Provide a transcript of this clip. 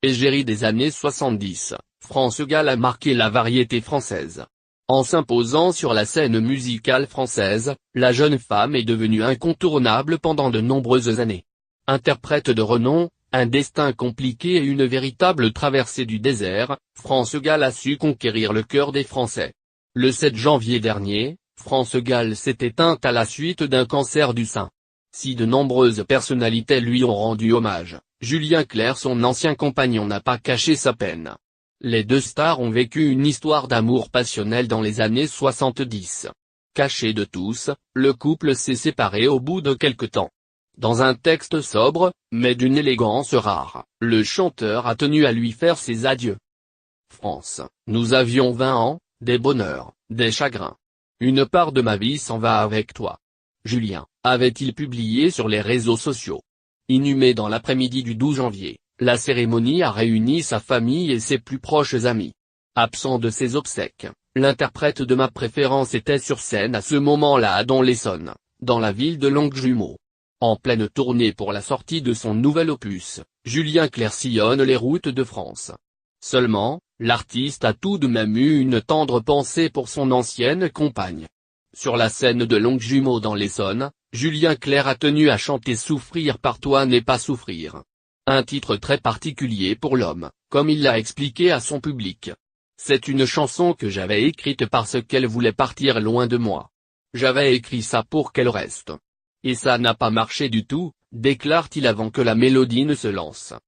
Égérie des années 70, France Gall a marqué la variété française. En s'imposant sur la scène musicale française, la jeune femme est devenue incontournable pendant de nombreuses années. Interprète de renom, un destin compliqué et une véritable traversée du désert, France Gall a su conquérir le cœur des Français. Le 7 janvier dernier, France Gall s'est éteinte à la suite d'un cancer du sein. Si de nombreuses personnalités lui ont rendu hommage, Julien Clerc, son ancien compagnon, n'a pas caché sa peine. Les deux stars ont vécu une histoire d'amour passionnel dans les années 70. Caché de tous, le couple s'est séparé au bout de quelque temps. Dans un texte sobre, mais d'une élégance rare, le chanteur a tenu à lui faire ses adieux. France, nous avions 20 ans, des bonheurs, des chagrins. Une part de ma vie s'en va avec toi. Julien, avait-il publié sur les réseaux sociaux. Inhumé dans l'après-midi du 12 janvier, la cérémonie a réuni sa famille et ses plus proches amis. Absent de ses obsèques, l'interprète de ma préférence était sur scène à ce moment-là à Don-l'Essonne, dans la ville de Longjumeau. En pleine tournée pour la sortie de son nouvel opus, Julien Clerc sillonne les routes de France. Seulement, l'artiste a tout de même eu une tendre pensée pour son ancienne compagne. Sur la scène de Longjumeau dans l'Essonne, Julien Clerc a tenu à chanter « Souffrir par toi n'est pas souffrir ». Un titre très particulier pour l'homme, comme il l'a expliqué à son public. C'est une chanson que j'avais écrite parce qu'elle voulait partir loin de moi. J'avais écrit ça pour qu'elle reste. Et ça n'a pas marché du tout, déclare-t-il avant que la mélodie ne se lance.